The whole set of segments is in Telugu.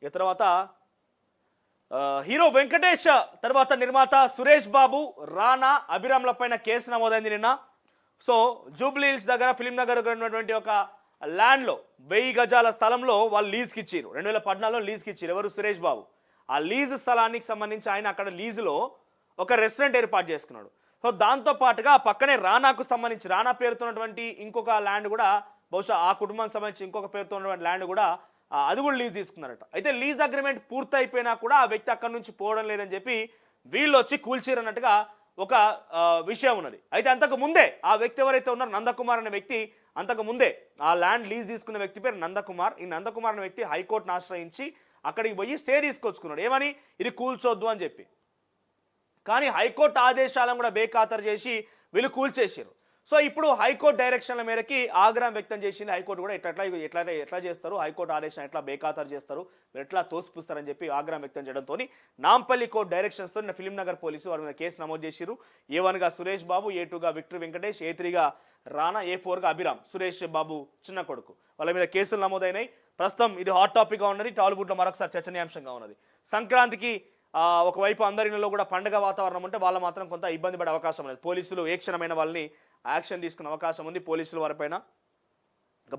ఇక తర్వాత హీరో వెంకటేష్ తర్వాత నిర్మాత సురేష్ బాబు రానా అభిరామ్ల పైన కేసు నమోదైంది నిన్న. సో జూబ్లీ హిల్స్ దగ్గర ఫిలిం నగర్ ఉన్నటువంటి ఒక ల్యాండ్లో 1000 గజాల స్థలంలో వాళ్ళు లీజ్కి ఇచ్చారు. 2014లో లీజ్కి ఇచ్చారు. ఎవరు? సురేష్ బాబు. ఆ లీజ్ స్థలానికి సంబంధించి ఆయన అక్కడ లీజులో ఒక రెస్టారెంట్ ఏర్పాటు చేసుకున్నాడు. సో దాంతో పాటుగా పక్కనే రానాకు సంబంధించి రానా పేరుతున్నటువంటి ఇంకొక ల్యాండ్ కూడా బహుశా ఆ కుటుంబానికి సంబంధించి ఇంకొక పేరుతో ఉన్నటువంటి ల్యాండ్ కూడా అది కూడా లీజ్ తీసుకున్నారట. అయితే లీజ్ అగ్రిమెంట్ పూర్తయిపోయినా కూడా ఆ వ్యక్తి అక్కడి నుంచి పోవడం లేదని చెప్పి వీళ్ళు వచ్చి కూల్చిరన్నట్టుగా ఒక విషయం ఉన్నది. అయితే అంతకు ముందే ఆ వ్యక్తి ఎవరైతే ఉన్నారో నందకుమార్ అనే వ్యక్తి అంతకు ముందే ఆ ల్యాండ్ లీజ్ తీసుకున్న వ్యక్తి పేరు నందకుమార్. ఈ నందకుమార్ అనే వ్యక్తి హైకోర్టును ఆశ్రయించి అక్కడికి పోయి స్టే తీసుకొచ్చుకున్నాడు. ఏమని? ఇది కూల్చొద్దు అని చెప్పి. కానీ హైకోర్టు ఆదేశాలను కూడా బేఖాతరు చేసి వీళ్ళు కూల్చేసారు. సో ఇప్పుడు హైకోర్టు డైరెక్షన్ల మేరకి ఆగ్రహం వ్యక్తం చేసింది హైకోర్టు కూడా. ఎట్లా చేస్తారు, హైకోర్టు ఆదేశాన్ని ఎట్లా బేఖాతరు చేస్తారు, ఎట్లా తోసిపుస్తారని చెప్పి ఆగ్రహం వ్యక్తం చేయడంతో నాంపల్లి కోర్టు డైరెక్షన్స్తో ఫిలిం నగర్ పోలీసు వారి మీద కేసు నమోదు చేసిరు. A1గా సురేష్ బాబు, A2గా విక్టర్ వెంకటేష్, A3గా రానా, A4గా అభిరామ్, సురేష్ బాబు చిన్న కొడుకు వాళ్ళ మీద కేసులు నమోదైనాయి. ప్రస్తుతం ఇది హాట్ టాపిక్గా ఉన్నది. టాలీవుడ్లో మరొకసారి చర్చనీయాంశంగా ఉన్నది. సంక్రాంతికి ఒకవైపు అందరిలో కూడా పండుగ వాతావరణం ఉంటే వాళ్ళు మాత్రం కొంత ఇబ్బంది పడే అవకాశం ఉంది. పోలీసులు ఏ క్షణమైన వాళ్ళని యాక్షన్ తీసుకునే అవకాశం ఉంది. పోలీసులు వారిపైన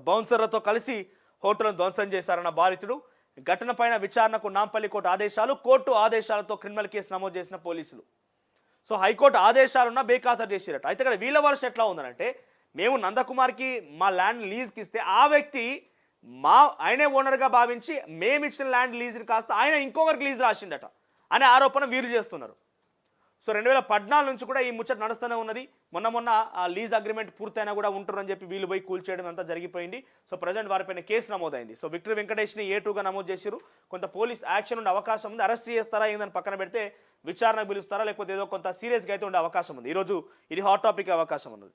బౌన్సర్లతో కలిసి హోటల్ను ధ్వంసం చేశారన్న బాధితుడు. ఘటన పైన విచారణకు నాంపల్లి కోర్టు ఆదేశాలు. కోర్టు ఆదేశాలతో క్రిమినల్ కేసు నమోదు చేసిన పోలీసులు. సో హైకోర్టు ఆదేశాలున్నా బేఖాతరు చేసిరట. అయితే ఇక్కడ వీళ్ళ వర్ష ఎట్లా ఉందనంటే, మేము నందకుమార్కి మా ల్యాండ్ లీజ్కి ఇస్తే ఆ వ్యక్తి ఆయనే ఓనర్గా భావించి మేమిచ్చిన ల్యాండ్ లీజ్ని కాస్త ఆయన ఇంకొకరికి లీజ్ రాసిండట అనే ఆరోపణ వీరు చేస్తున్నారు. సో 2014 నుంచి కూడా ఈ ముచ్చట నడుస్తూనే ఉన్నది. మొన్న ఆ లీజ్ అగ్రిమెంట్ పూర్తయినా కూడా ఉంటారని చెప్పి వీళ్ళు పోయి కూల్చేయడం అంతా జరిగిపోయింది. సో ప్రజెంట్ వారిపైన కేసు నమోదైంది. సో విక్టర్ వెంకటేష్ని A2గా నమోదు చేశారు. కొంత పోలీస్ యాక్షన్ ఉండే అవకాశం ఉంది. అరెస్ట్ చేస్తారా ఏందని పక్కన పెడితే విచారణ పిలుస్తారా లేకపోతే ఏదో కొంత సీరియస్గా అయితే ఉండే అవకాశం ఉంది. ఈరోజు ఇది హాట్ టాపిక్ అవకాశం ఉన్నది.